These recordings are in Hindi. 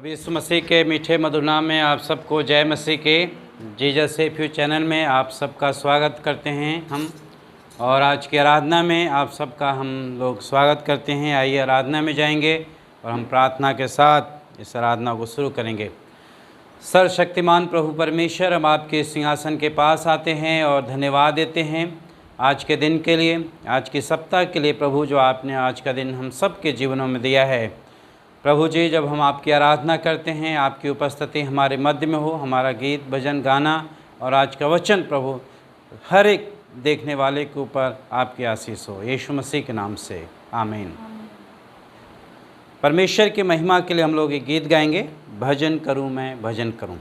प्रभु यीशु मसीह के मीठे मधुर नाम में आप सबको जय मसीह के जीसस सेव यू चैनल में आप सबका स्वागत करते हैं हम। और आज की आराधना में आप सबका हम लोग स्वागत करते हैं। आइए आराधना में जाएंगे और हम प्रार्थना के साथ इस आराधना को शुरू करेंगे। सर्वशक्तिमान प्रभु परमेश्वर, हम आपके सिंहासन के पास आते हैं और धन्यवाद देते हैं आज के दिन के लिए, आज के सप्ताह के लिए प्रभु, जो आपने आज का दिन हम सब के जीवनों में दिया है। प्रभु जी, जब हम आपकी आराधना करते हैं, आपकी उपस्थिति हमारे मध्य में हो, हमारा गीत भजन गाना और आज का वचन प्रभु हर एक देखने वाले के ऊपर आपकी आशीष हो, यीशु मसीह के नाम से आमीन। परमेश्वर की महिमा के लिए हम लोग एक गीत गाएंगे, भजन करूं मैं भजन करूं।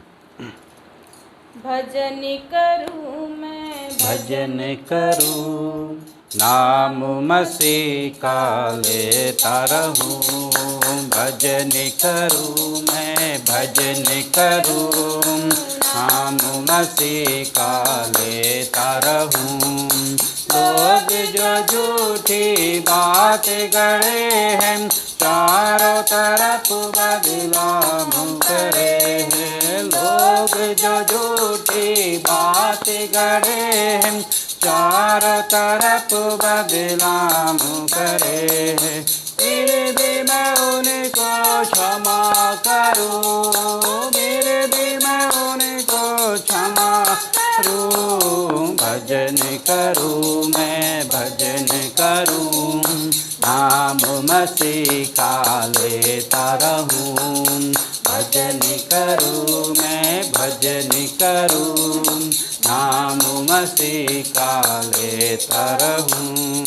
भजन करूं मैं भजन करूं, नाम मसीह का लेता रहूं। भजन करूं मैं भजन करूं, नाम मसीह का लेता रहूं। लोग जो झूठी बात गढ़े हैं, चारों तरफ बदनाम करे हैं। लोग जो झूठी बात गढ़े हैं, चारों तरफ बदनाम करे हैं। फिर भी मैं उनको क्षमा करूं, फिर भी मैं उनको क्षमा करूं। भजन करूं मैं भजन करूं, नाम मसीह का लेता रहूं। भजन करूं मैं भजन करूं, नाम मसीह का लेता रहूं।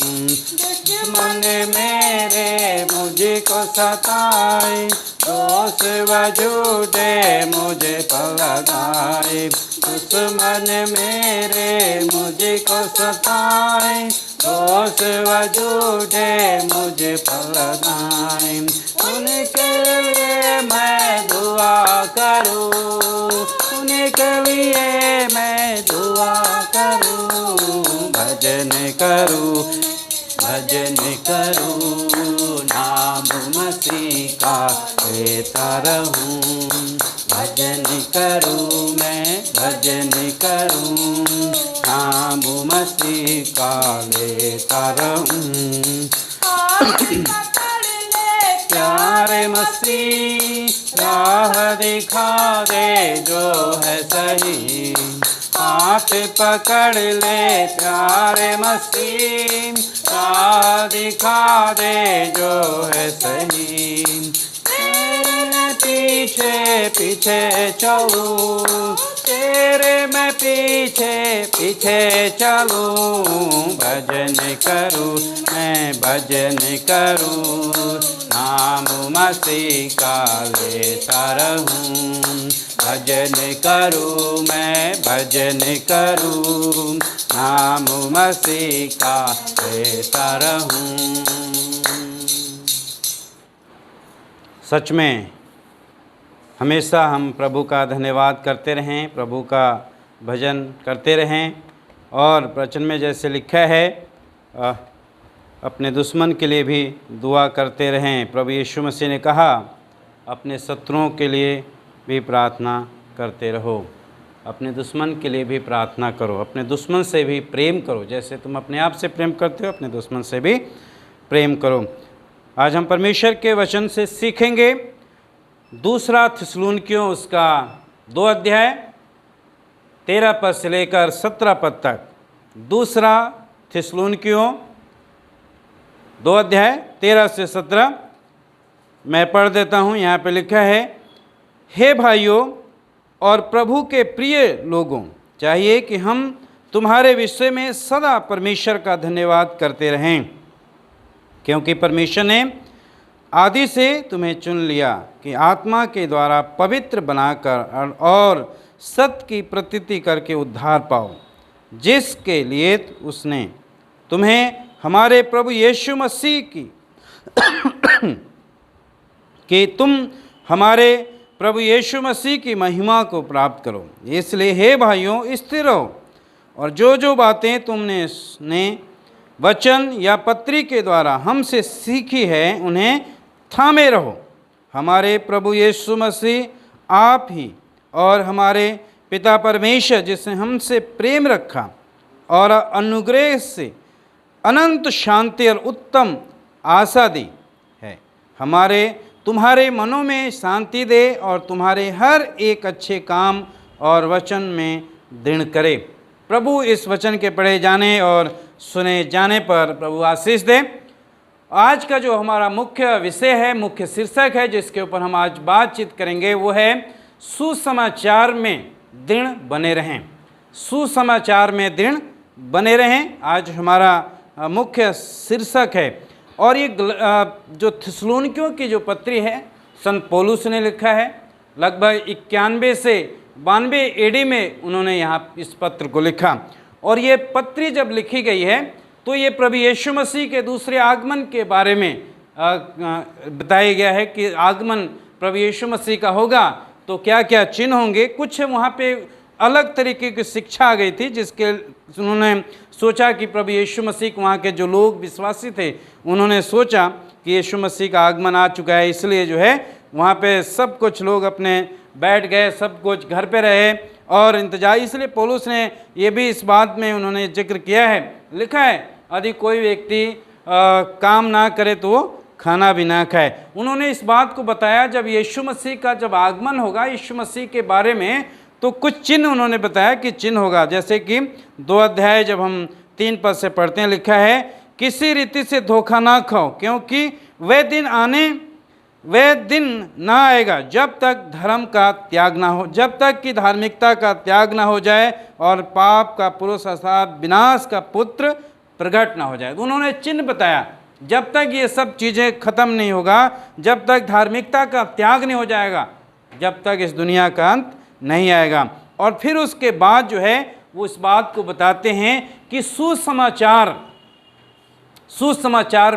दुश्मन मेरे मुझको सताए, दोष व झूठे मुझे पर लगाए। दुश्मन मेरे मुझको सताए, दोष व झूठे मुझे पर लगाए। उनके लिए मैं दुआ करूं, उनके लिए मैं दुआ करूं। भजन करूं भजन करूं, नाम मसीह का लेता रहूं। भजन करूं मैं भजन करूं, नाम मसीह का लेता रहूं। प्यारे मसीह राह दिखा दे जो है सही, हाथ पकड़ ले प्यारे मसीह, राह दिखा दे जो है सही। तेरे पीछे पीछे चलूं, तेरे मैं पीछे पीछे चलूं। भजन करूं मैं भजन करूं, नाम मसीह का लेता रहूं। भजन करूं मैं भजन करूं, नाम मसीह का लेता रहूं। सच में हमेशा हम प्रभु का धन्यवाद करते रहें, प्रभु का भजन करते रहें। और वचन में जैसे लिखा है, अपने दुश्मन के लिए भी दुआ करते रहें। प्रभु यीशु मसीह ने कहा, अपने शत्रुओं के लिए भी प्रार्थना करते रहो। अपने दुश्मन के लिए भी प्रार्थना करो, अपने दुश्मन से भी प्रेम करो। जैसे तुम अपने आप से प्रेम करते हो, अपने दुश्मन से भी प्रेम करो। आज हम परमेश्वर के वचन से सीखेंगे दूसरा थिस्सलुनीकियों उसका 2 अध्याय 13 पद से लेकर 17 पद तक। दूसरा थिस्सलुनीकियों 2 अध्याय 13 से 17 मैं पढ़ देता हूँ। यहाँ पे लिखा है, हे भाइयों और प्रभु के प्रिय लोगों, चाहिए कि हम तुम्हारे विषय में सदा परमेश्वर का धन्यवाद करते रहें, क्योंकि परमेश्वर ने आदि से तुम्हें चुन लिया कि आत्मा के द्वारा पवित्र बनाकर और सत्य की प्रतीति करके उद्धार पाओ, जिसके लिए उसने तुम्हें हमारे प्रभु यीशु मसीह की कि तुम हमारे प्रभु यीशु मसीह की महिमा को प्राप्त करो। इसलिए हे भाइयों, स्थिर रहो और जो बातें तुमने वचन या पत्री के द्वारा हमसे सीखी है, उन्हें थामे रहो हमारे प्रभु यीशु मसीह आप ही और हमारे पिता परमेश्वर जिसने हमसे प्रेम रखा और अनुग्रह से अनंत शांति और उत्तम आशा दी है, हमारे तुम्हारे मनों में शांति दे और तुम्हारे हर एक अच्छे काम और वचन में दृढ़ करे। प्रभु इस वचन के पढ़े जाने और सुने जाने पर प्रभु आशीष दे। आज का जो हमारा मुख्य विषय है, मुख्य शीर्षक है जिसके ऊपर हम आज बातचीत करेंगे, वो है सुसमाचार में दृढ़ बने रहें। सुसमाचार में दृढ़ बने रहें आज हमारा मुख्य शीर्षक है। और ये जो थिस्सलुनीकियों की जो पत्री है संत पौलुस ने लिखा है, लगभग 91 से 92 एडी में उन्होंने यहाँ इस पत्र को लिखा। और ये पत्री जब लिखी गई है तो ये प्रभु यीशु मसीह के दूसरे आगमन के बारे में बताया गया है कि आगमन प्रभु यीशु मसीह का होगा तो क्या क्या चिन्ह होंगे। कुछ वहाँ पे अलग तरीके की शिक्षा आ गई थी जिसके उन्होंने सोचा कि प्रभु यीशु मसीह वहाँ के जो लोग विश्वासी थे उन्होंने सोचा कि यीशु मसीह का आगमन आ चुका है, इसलिए जो है वहाँ पे सब कुछ लोग अपने बैठ गए, सब कुछ घर पे रहे और इंतजार। इसलिए पौलुस ने ये भी इस बात में उन्होंने जिक्र किया है, लिखा है यदि कोई व्यक्ति काम ना करे तो वो खाना भी ना खाए। उन्होंने इस बात को बताया जब यीशु मसीह का जब आगमन होगा, यीशु मसीह के बारे में तो कुछ चिन्ह उन्होंने बताया कि चिन्ह होगा। जैसे कि 2 अध्याय जब हम 3 पद से पढ़ते हैं, लिखा है किसी रीति से धोखा ना खाओ, क्योंकि वह दिन ना आएगा जब तक धर्म का त्याग ना हो, जब तक कि धार्मिकता का त्याग ना हो जाए और पाप का पुरुष अर्थात विनाश का पुत्र प्रकट ना हो जाए। उन्होंने चिन्ह बताया जब तक ये सब चीज़ें खत्म नहीं होगा, जब तक धार्मिकता का त्याग नहीं हो जाएगा, जब तक इस दुनिया का अंत नहीं आएगा। और फिर उसके बाद जो है वो इस बात को बताते हैं कि सुसमाचार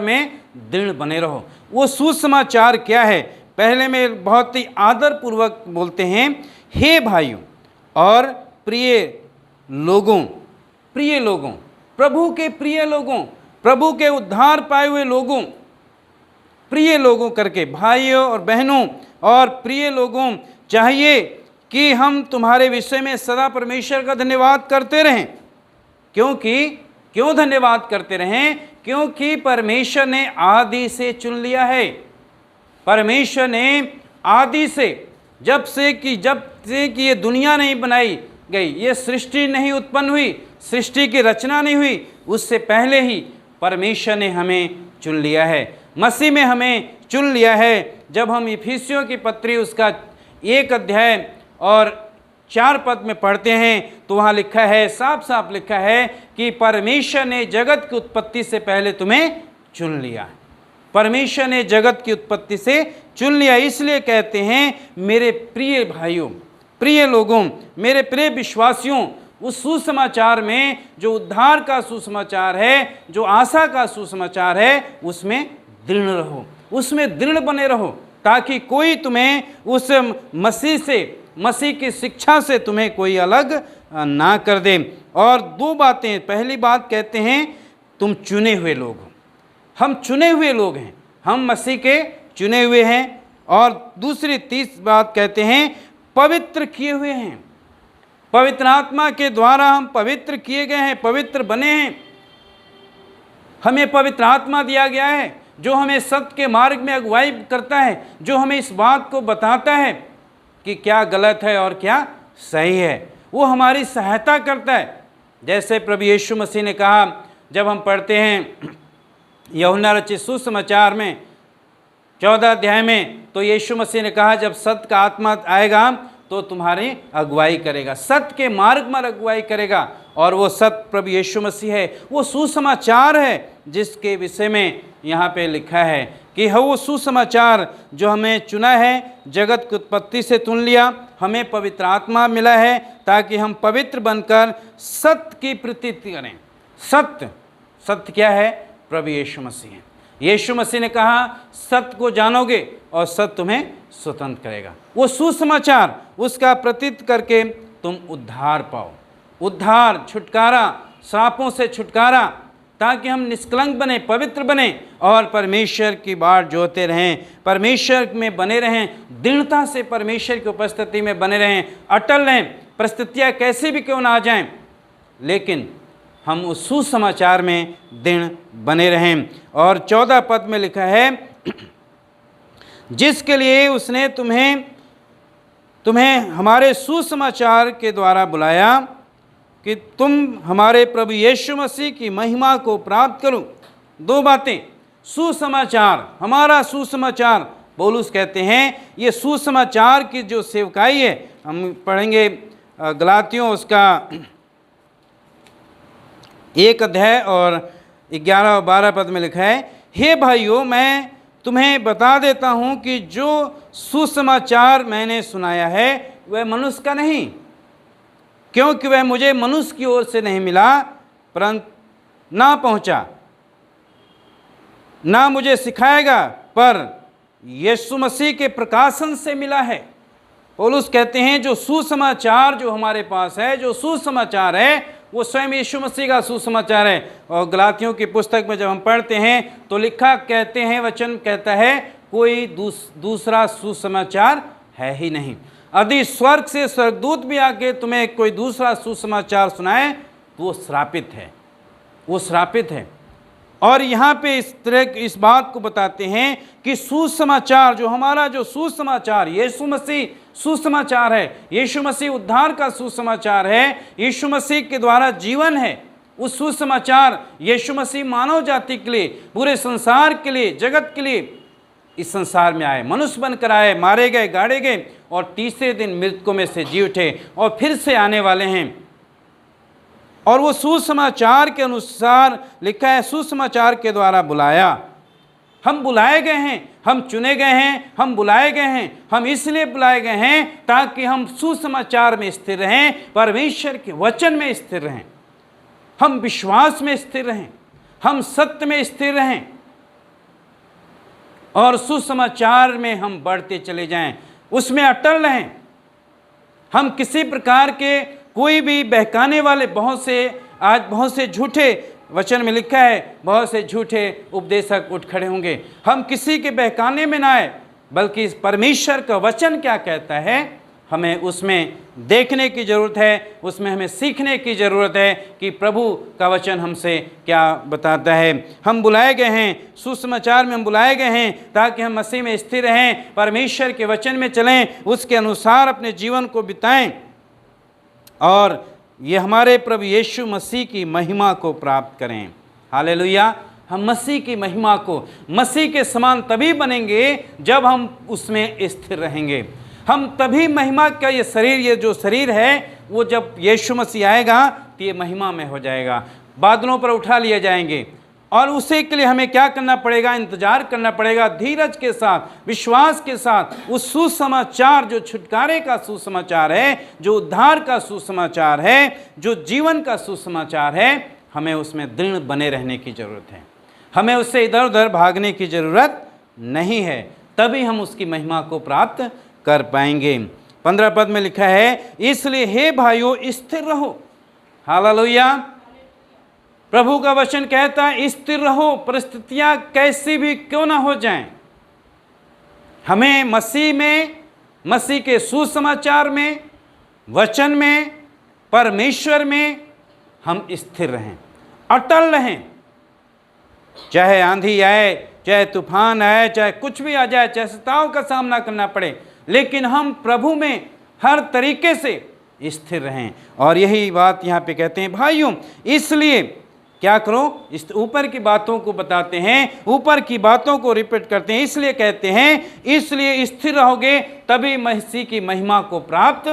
में दृढ़ बने रहो। वो सुसमाचार क्या है, पहले में बहुत ही आदर पूर्वक बोलते हैं, हे भाइयों और प्रिय लोगों, प्रभु के प्रिय लोगों, प्रभु के उद्धार पाए हुए लोगों, प्रिय लोगों करके, भाइयों और बहनों और प्रिय लोगों, चाहिए कि हम तुम्हारे विषय में सदा परमेश्वर का धन्यवाद करते रहें। क्यों धन्यवाद करते रहें? क्योंकि परमेश्वर ने आदि से चुन लिया है। परमेश्वर ने आदि से, जब से कि ये दुनिया नहीं बनाई गई, ये सृष्टि नहीं उत्पन्न हुई, सृष्टि की रचना नहीं हुई, उससे पहले ही परमेश्वर ने हमें चुन लिया है। मसीह में हमें चुन लिया है। जब हम इफिसियों की पत्री उसका 1 अध्याय और 4 पद में पढ़ते हैं तो वहाँ लिखा है, साफ साफ लिखा है कि परमेश्वर ने जगत की उत्पत्ति से पहले तुम्हें चुन लिया। परमेश्वर ने जगत की उत्पत्ति से चुन लिया। इसलिए कहते हैं मेरे प्रिय भाइयों, प्रिय लोगों, मेरे प्रिय विश्वासियों, उस सुसमाचार में जो उद्धार का सुसमाचार है, जो आशा का सुसमाचार है, उसमें दृढ़ रहो, उसमें दृढ़ बने रहो, ताकि कोई तुम्हें उस मसीह की शिक्षा से तुम्हें कोई अलग ना कर दे। और 2 बातें, पहली बात कहते हैं तुम चुने हुए लोग हो, हम चुने हुए लोग हैं, हम मसीह के चुने हुए हैं। और तीसरी बात कहते हैं पवित्र किए हुए हैं, पवित्र आत्मा के द्वारा हम पवित्र किए गए हैं, पवित्र बने हैं। हमें पवित्र आत्मा दिया गया है जो हमें सत्य के मार्ग में अगुवाई करता है, जो हमें इस बात को बताता है कि क्या गलत है और क्या सही है, वो हमारी सहायता करता है। जैसे प्रभु यीशु मसीह ने कहा, जब हम पढ़ते हैं यूहन्ना रचित सुसमाचार में 14 अध्याय में, तो यीशु मसीह ने कहा जब सत्य का आत्मा आएगा तो तुम्हारी अगुवाई करेगा, सत्य के मार्ग में अगुवाई करेगा। और वो सत्य प्रभु यीशु मसीह है, वो सुसमाचार है जिसके विषय में यहाँ पे लिखा है कि वो सुसमाचार जो हमें चुना है, जगत की उत्पत्ति से चुन लिया, हमें पवित्र आत्मा मिला है ताकि हम पवित्र बनकर सत्य की प्रतीति करें। सत्य क्या है? प्रभु यीशु मसीह है। यीशु मसीह ने कहा सत्य को जानोगे और सत्य तुम्हें स्वतंत्र करेगा। वो सुसमाचार, उसका प्रतीत करके तुम उद्धार पाओ, उद्धार, छुटकारा, श्रापों से छुटकारा, ताकि हम निष्कलंक बने, पवित्र बने और परमेश्वर की बाट जोते रहें, परमेश्वर में बने रहें, दृढ़ता से परमेश्वर की उपस्थिति में बने रहें, अटल रहें। परिस्थितियाँ कैसे भी क्यों ना आ जाएं, लेकिन हम उस सुसमाचार में दृढ़ बने रहें। और 14 पद में लिखा है, जिसके लिए उसने तुम्हें हमारे सुसमाचार के द्वारा बुलाया कि तुम हमारे प्रभु यीशु मसीह की महिमा को प्राप्त करो। दो बातें, सुसमाचार, हमारा सुसमाचार। पौलुस कहते हैं ये सुसमाचार की जो सेवकाई है, हम पढ़ेंगे गलातियों उसका 1 अध्याय और 11 और 12 पद में लिखा है, हे भाइयों, मैं तुम्हें बता देता हूँ कि जो सुसमाचार मैंने सुनाया है वह मनुष्य का नहीं, क्योंकि वह मुझे मनुष्य की ओर से नहीं मिला, परंतु ना पहुँचा, ना मुझे सिखाएगा, पर यीशु मसीह के प्रकाशन से मिला है। पौलुस कहते हैं जो सुसमाचार जो हमारे पास है, जो सुसमाचार है, वो स्वयं यीशु मसीह का सुसमाचार है। और गलातियों की पुस्तक में जब हम पढ़ते हैं तो लिखा कहते हैं, वचन कहता है, कोई दूसरा सुसमाचार है ही नहीं। यदि स्वर्ग से स्वर्गदूत भी आके तुम्हें कोई दूसरा सुसमाचार सुनाए तो वो श्रापित है, वो श्रापित है। और यहाँ पे इस बात को बताते हैं कि सुसमाचार जो हमारा जो सुसमाचार यीशु मसीह सुसमाचार है, यीशु मसीह उद्धार का सुसमाचार है, यीशु मसीह के द्वारा जीवन है। उस सुसमाचार यीशु मसीह मानव जाति के लिए, पूरे संसार के लिए, जगत के लिए इस संसार में आए, मनुष्य बनकर आए, मारे गए, गाड़े गए और तीसरे दिन मृतकों में से जी उठे और फिर से आने वाले हैं। और वो सुसमाचार के अनुसार लिखा है, सुसमाचार के द्वारा बुलाया। हम बुलाए गए हैं, हम चुने गए हैं, हम बुलाए गए हैं। हम इसलिए बुलाए गए हैं ताकि हम सुसमाचार में स्थिर रहें, परमेश्वर के वचन में स्थिर रहें, हम विश्वास में स्थिर रहें, हम सत्य में स्थिर रहें और सुसमाचार में हम बढ़ते चले जाएं, उसमें अटल रहें। हम किसी प्रकार के कोई भी बहकाने वाले बहुत से झूठे, वचन में लिखा है, बहुत से झूठे उपदेशक उठ खड़े होंगे। हम किसी के बहकाने में ना आए, बल्कि परमेश्वर का वचन क्या कहता है हमें उसमें देखने की ज़रूरत है, उसमें हमें सीखने की ज़रूरत है कि प्रभु का वचन हमसे क्या बताता है। हम बुलाए गए हैं, सुसमाचार में हम बुलाए गए हैं ताकि हम मसीह में स्थिर रहें, परमेश्वर के वचन में चलें, उसके अनुसार अपने जीवन को बिताएं और ये हमारे प्रभु यीशु मसीह की महिमा को प्राप्त करें। हालेलुया। हम मसीह की महिमा को, मसीह के समान तभी बनेंगे जब हम उसमें स्थिर रहेंगे। हम तभी महिमा का ये शरीर, ये जो शरीर है वो जब यीशु मसीह आएगा तो ये महिमा में हो जाएगा, बादलों पर उठा लिए जाएंगे। और उसी के लिए हमें क्या करना पड़ेगा? इंतजार करना पड़ेगा, धीरज के साथ, विश्वास के साथ। उस सुसमाचार जो छुटकारे का सुसमाचार है, जो उद्धार का सुसमाचार है, जो जीवन का सुसमाचार है, हमें उसमें दृढ़ बने रहने की ज़रूरत है। हमें उससे इधर उधर भागने की ज़रूरत नहीं है, तभी हम उसकी महिमा को प्राप्त कर पाएंगे। 15 पद में लिखा है, इसलिए हे भाइयों स्थिर रहो। हालेलुया। प्रभु का वचन कहता है स्थिर रहो, परिस्थितियां कैसी भी क्यों ना हो जाएं। हमें मसीह में, मसीह के सुसमाचार में, वचन में, परमेश्वर में हम स्थिर रहें, अटल रहें। चाहे आंधी आए, चाहे तूफान आए, चाहे कुछ भी आ जाए, चाहे सताव का सामना करना पड़े, लेकिन हम प्रभु में हर तरीके से स्थिर रहें। और यही बात यहाँ पे कहते हैं, भाइयों इसलिए क्या करो? इस ऊपर की बातों को बताते हैं, ऊपर की बातों को रिपीट करते हैं। इसलिए कहते हैं, इसलिए स्थिर रहोगे तभी मसीह की महिमा को प्राप्त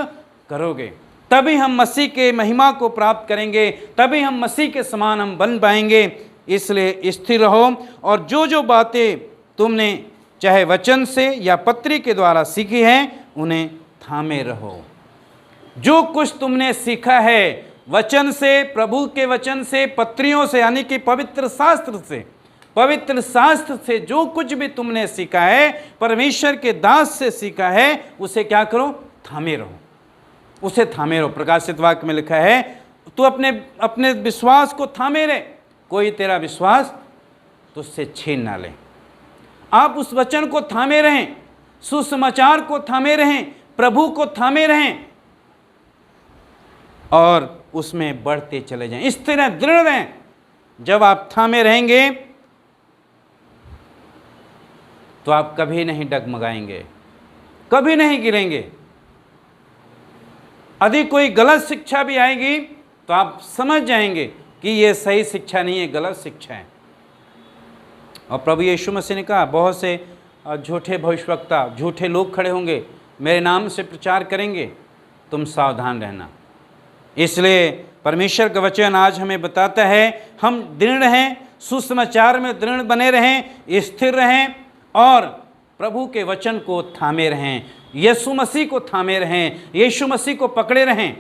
करोगे, तभी हम मसीह के महिमा को प्राप्त करेंगे, तभी हम मसीह के समान हम बन पाएंगे। इसलिए स्थिर रहो और जो बातें तुमने चाहे वचन से या पत्री के द्वारा सीखी हैं उन्हें थामे रहो। जो कुछ तुमने सीखा है वचन से, प्रभु के वचन से, पत्रियों से, यानी कि पवित्र शास्त्र से, पवित्र शास्त्र से जो कुछ भी तुमने सीखा है, परमेश्वर के दास से सीखा है, उसे क्या करो? थामे रहो, उसे थामे रहो। प्रकाशित वाक्य में लिखा है, तू अपने विश्वास को थामे रहे, कोई तेरा विश्वास तुझसे छीन ना ले। आप उस वचन को थामे रहें, सुसमाचार को थामे रहें, प्रभु को थामे रहें और उसमें बढ़ते चले जाएं, स्थिर दृढ़ रहें। जब आप थामे रहेंगे तो आप कभी नहीं डगमगाएंगे, कभी नहीं गिरेंगे। यदि कोई गलत शिक्षा भी आएगी तो आप समझ जाएंगे कि ये सही शिक्षा नहीं है, गलत शिक्षा है। और प्रभु यीशु मसीह ने कहा, बहुत से झूठे भविष्यवक्ता, झूठे लोग खड़े होंगे, मेरे नाम से प्रचार करेंगे, तुम सावधान रहना। इसलिए परमेश्वर का वचन आज हमें बताता है, हम दृढ़ रहें, सुसमाचार में दृढ़ बने रहें, स्थिर रहें और प्रभु के वचन को थामे रहें, यीशु मसीह को थामे रहें, यीशु मसीह को पकड़े रहें,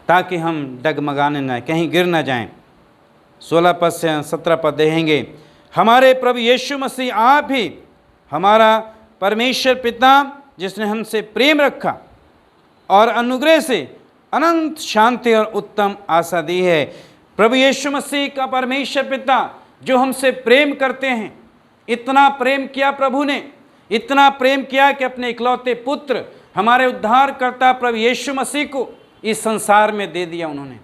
ताकि हम डगमगाने न, कहीं गिर न जाएं। 16 पद से 17 पद देखेंगे, हमारे प्रभु यीशु मसीह आप ही हमारा परमेश्वर पिता, जिसने हमसे प्रेम रखा और अनुग्रह से अनंत शांति और उत्तम आशा दी है। प्रभु यीशु मसीह का परमेश्वर पिता जो हमसे प्रेम करते हैं, इतना प्रेम किया प्रभु ने, इतना प्रेम किया कि अपने इकलौते पुत्र हमारे उद्धारकर्ता प्रभु यीशु मसीह को इस संसार में दे दिया उन्होंने,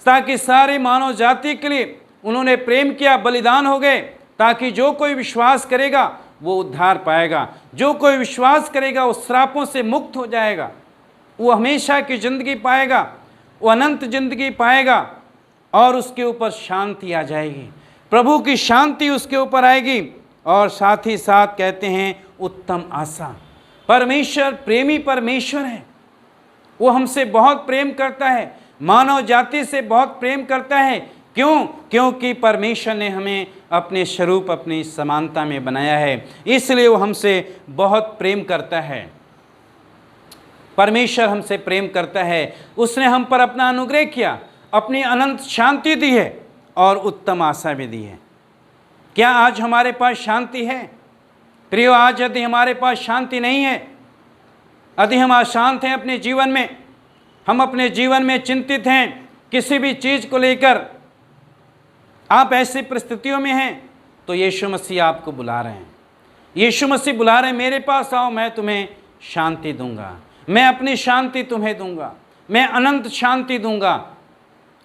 ताकि सारे मानव जाति के लिए उन्होंने प्रेम किया, बलिदान हो गए, ताकि जो कोई विश्वास करेगा वो उद्धार पाएगा, जो कोई विश्वास करेगा वो श्रापों से मुक्त हो जाएगा, वो हमेशा की ज़िंदगी पाएगा, वो अनंत ज़िंदगी पाएगा और उसके ऊपर शांति आ जाएगी, प्रभु की शांति उसके ऊपर आएगी। और साथ ही साथ कहते हैं उत्तम आशा। परमेश्वर प्रेमी परमेश्वर है, वो हमसे बहुत प्रेम करता है, मानव जाति से बहुत प्रेम करता है। क्यों? क्योंकि परमेश्वर ने हमें अपने स्वरूप, अपनी समानता में बनाया है, इसलिए वो हमसे बहुत प्रेम करता है। परमेश्वर हमसे प्रेम करता है, उसने हम पर अपना अनुग्रह किया, अपनी अनंत शांति दी है और उत्तम आशा भी दी है। क्या आज हमारे पास शांति है? प्रियो, आज यदि हमारे पास शांति नहीं है, यदि हम अशांत हैं अपने जीवन में, हम अपने जीवन में चिंतित हैं किसी भी चीज़ को लेकर, आप ऐसी परिस्थितियों में हैं, तो यीशु मसीह आपको बुला रहे हैं। यीशु मसीह बुला रहे हैं, मेरे पास आओ, मैं तुम्हें शांति दूंगा, मैं अपनी शांति तुम्हें दूंगा, मैं अनंत शांति दूंगा।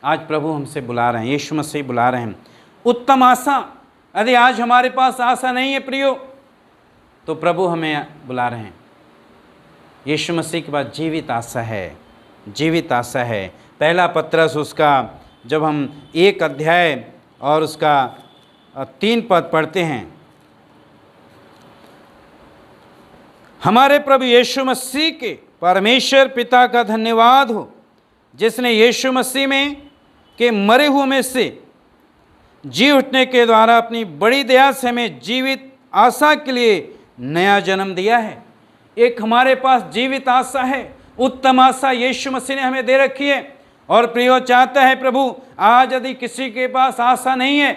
आज प्रभु हमसे बुला रहे हैं, यीशु मसीह बुला रहे हैं। उत्तम आशा, यदि आज हमारे पास आशा नहीं है प्रियो, तो प्रभु हमें बुला रहे हैं। यीशु मसीह के पास जीवित आशा है, जीवित आशा है। पहला पत्रस उसका जब हम 1 अध्याय और उसका 3 पद पढ़ते हैं, हमारे प्रभु यीशु मसीह के परमेश्वर पिता का धन्यवाद हो, जिसने यीशु मसीह में के मरे हुए में से जी उठने के द्वारा अपनी बड़ी दया से हमें जीवित आशा के लिए नया जन्म दिया है। एक हमारे पास जीवित आशा है, उत्तम आशा यीशु मसीह ने हमें दे रखी है। और प्रियो, चाहता है प्रभु, आज यदि किसी के पास आशा नहीं है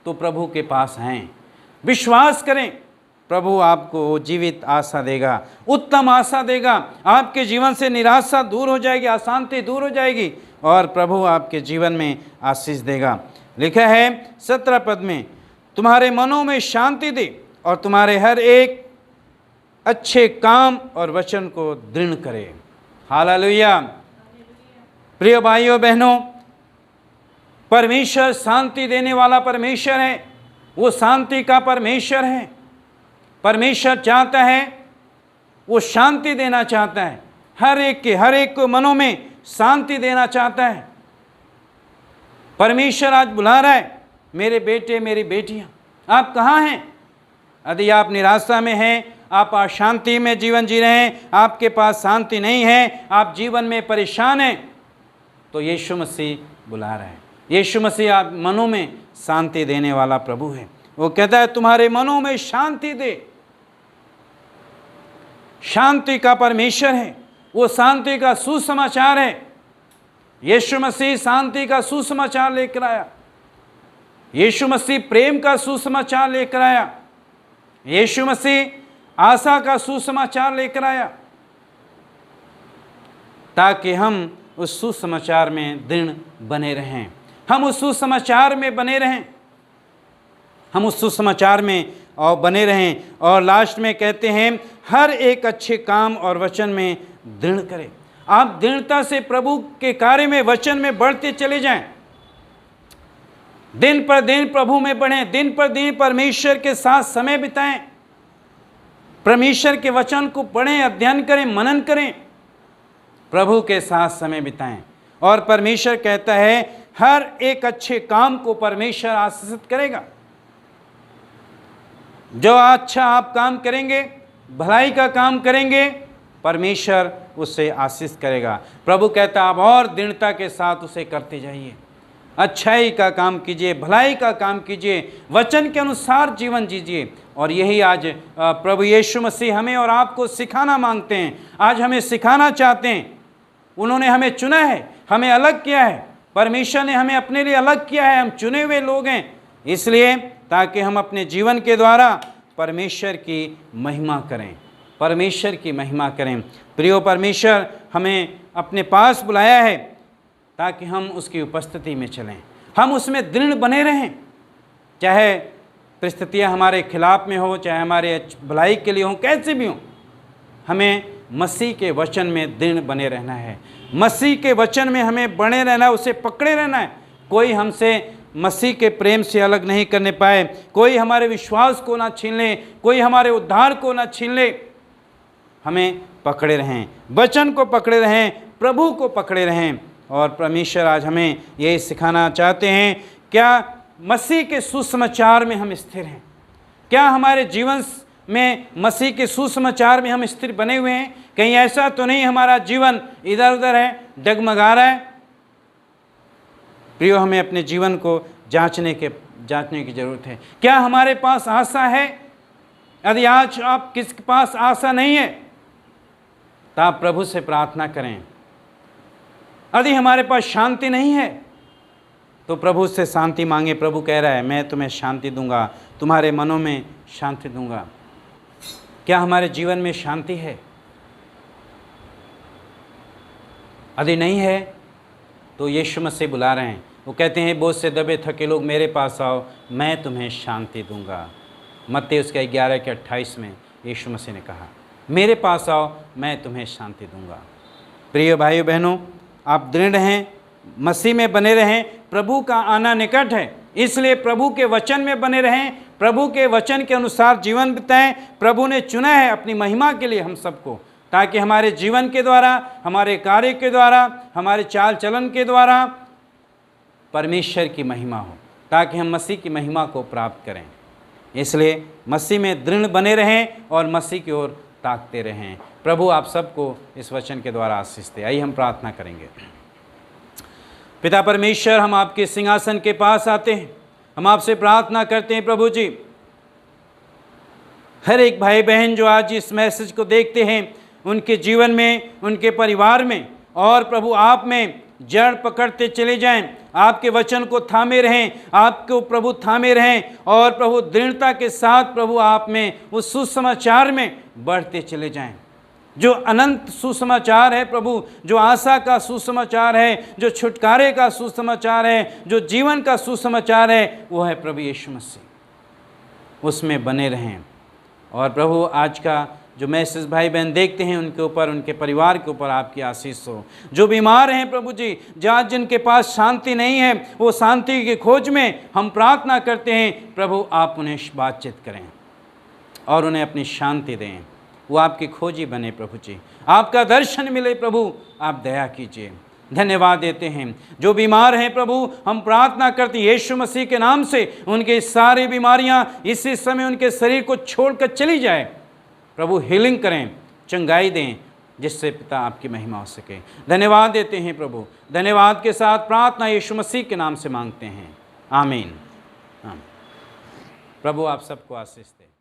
तो प्रभु के पास हैं, विश्वास करें, प्रभु आपको जीवित आशा देगा, उत्तम आशा देगा। आपके जीवन से निराशा दूर हो जाएगी, अशांति दूर हो जाएगी और प्रभु आपके जीवन में आशीष देगा। लिखा है 17 पद में, तुम्हारे मनों में शांति दे और तुम्हारे हर एक अच्छे काम और वचन को दृढ़ करे। हालेलुया। प्रिय भाइयों बहनों, परमेश्वर शांति देने वाला परमेश्वर है, वो शांति का परमेश्वर है। परमेश्वर चाहता है, वो शांति देना चाहता है, हर एक को मनों में शांति देना चाहता है। परमेश्वर आज बुला रहा है, मेरे बेटे मेरी बेटियां, आप कहाँ हैं? यदि आप निराशा में हैं, आप अशांति में जीवन जी रहे हैं, आपके पास शांति नहीं है, आप जीवन में परेशान हैं, तो यीशु मसीह बुला रहा है। यीशु मसीह आप मनों में शांति देने वाला प्रभु है। वो कहता है तुम्हारे मनों में शांति दे। शांति का परमेश्वर है, वो शांति का सुसमाचार है। यीशु मसीह शांति का सुसमाचार लेकर आया, यीशु मसीह प्रेम का सुसमाचार लेकर आया, यीशु मसीह आशा का सुसमाचार लेकर आया, ताकि हम उस सुसमाचार में दृढ़ बने रहें, हम उस सुसमाचार में बने रहें, हम उस सुसमाचार में और बने रहें। और लास्ट में कहते हैं हर एक अच्छे काम और वचन में दृढ़ करें। आप दृढ़ता से प्रभु के कार्य में, वचन में बढ़ते चले जाएं। दिन पर दिन प्रभु में बढ़ें, दिन पर दिन परमेश्वर के साथ समय बिताएं, परमेश्वर के वचन को पढ़ें, अध्ययन करें, मनन करें, प्रभु के साथ समय बिताएं। और परमेश्वर कहता है हर एक अच्छे काम को परमेश्वर आशीषित करेगा। जो अच्छा आप काम करेंगे, भलाई का काम करेंगे, परमेश्वर उससे आशीष करेगा। प्रभु कहता है आप और दृढ़ता के साथ उसे करते जाइए, अच्छाई का काम कीजिए, भलाई का काम कीजिए, वचन के अनुसार जीवन जीजिए। और यही आज प्रभु यीशु मसीह हमें और आपको सिखाना मांगते हैं, आज हमें सिखाना चाहते हैं। उन्होंने हमें चुना है, हमें अलग किया है, परमेश्वर ने हमें अपने लिए अलग किया है, हम चुने हुए लोग हैं, इसलिए ताकि हम अपने जीवन के द्वारा परमेश्वर की महिमा करें, परमेश्वर की महिमा करें। प्रियो, परमेश्वर हमें अपने पास बुलाया है ताकि हम उसकी उपस्थिति में चलें, हम उसमें दृढ़ बने रहें। चाहे परिस्थितियाँ हमारे खिलाफ में हो, चाहे हमारे भलाई के लिए हो, कैसे भी हो, हमें मसीह के वचन में दृढ़ बने रहना है, मसीह के वचन में हमें बने रहना है, उसे पकड़े रहना है। कोई हमसे मसीह के प्रेम से अलग नहीं करने पाए, कोई हमारे विश्वास को ना छीन ले, कोई हमारे उद्धार को ना छीन ले। हमें पकड़े रहें, वचन को पकड़े रहें, प्रभु को पकड़े रहें। और परमेश्वर आज हमें यही सिखाना चाहते हैं, क्या मसीह के सुसमाचार में हम स्थिर हैं? क्या हमारे जीवन में मसीह के सुसमाचार में हम स्थिर बने हुए हैं? कहीं ऐसा तो नहीं हमारा जीवन इधर उधर है, डगमगा रहा है? प्रियो, हमें अपने जीवन को जांचने की ज़रूरत है। क्या हमारे पास आशा है? यदि आज आप किसके पास आशा नहीं है तो आप प्रभु से प्रार्थना करें। यदि हमारे पास शांति नहीं है तो प्रभु से शांति मांगे। प्रभु कह रहा है मैं तुम्हें शांति दूंगा, तुम्हारे मनों में शांति दूंगा। क्या हमारे जीवन में शांति है? यदि नहीं है तो यीशु मसीह बुला रहे हैं, वो कहते हैं बोझ से दबे थके लोग मेरे पास आओ, मैं तुम्हें शांति दूंगा। मत्ती उसके 11 के 28 में यीशु मसीह ने कहा मेरे पास आओ, मैं तुम्हें शांति दूंगा। प्रिय भाइयों बहनों, आप दृढ़ रहें, मसीह में बने रहें। प्रभु का आना निकट है, इसलिए प्रभु के वचन में बने रहें, प्रभु के वचन के अनुसार जीवन बिताएं। प्रभु ने चुना है अपनी महिमा के लिए हम सबको, ताकि हमारे जीवन के द्वारा, हमारे कार्य के द्वारा, हमारे चाल चलन के द्वारा परमेश्वर की महिमा हो, ताकि हम मसीह की महिमा को प्राप्त करें। इसलिए मसीह में दृढ़ बने रहें और मसीह की ओर ताकते रहें। प्रभु आप सबको इस वचन के द्वारा आशीष दे। आइए हम प्रार्थना करेंगे। पिता परमेश्वर, हम आपके सिंहासन के पास आते हैं, हम आपसे प्रार्थना करते हैं प्रभु जी, हर एक भाई बहन जो आज इस मैसेज को देखते हैं, उनके जीवन में, उनके परिवार में और प्रभु आप में जड़ पकड़ते चले जाएं, आपके वचन को थामे रहें, आपको प्रभु थामे रहें और प्रभु दृढ़ता के साथ प्रभु आप में उस सुसमाचार में बढ़ते चले जाएं, जो अनंत सुसमाचार है प्रभु, जो आशा का सुसमाचार है, जो छुटकारे का सुसमाचार है, जो जीवन का सुसमाचार है, वो है प्रभु यीशु मसीह। उसमें बने रहें। और प्रभु आज का जो मैसेज भाई बहन देखते हैं, उनके ऊपर, उनके परिवार के ऊपर आपकी आशीष हो। जो बीमार हैं प्रभु जी, जहाँ जिनके पास शांति नहीं है, वो शांति की खोज में हम प्रार्थना करते हैं प्रभु आप उन्हें बातचीत करें और उन्हें अपनी शांति दें, वो आपकी खोजी बने प्रभु जी, आपका दर्शन मिले प्रभु, आप दया कीजिए। धन्यवाद देते हैं। जो बीमार हैं प्रभु, हम प्रार्थना करते हैं यीशु मसीह के नाम से उनकी सारी बीमारियां इसी समय उनके शरीर को छोड़कर चली जाए। प्रभु हीलिंग करें, चंगाई दें, जिससे पिता आपकी महिमा हो सके। धन्यवाद देते हैं प्रभु। धन्यवाद के साथ प्रार्थना यीशु मसीह के नाम से मांगते हैं, आमीन। प्रभु आप सबको आशीष दे।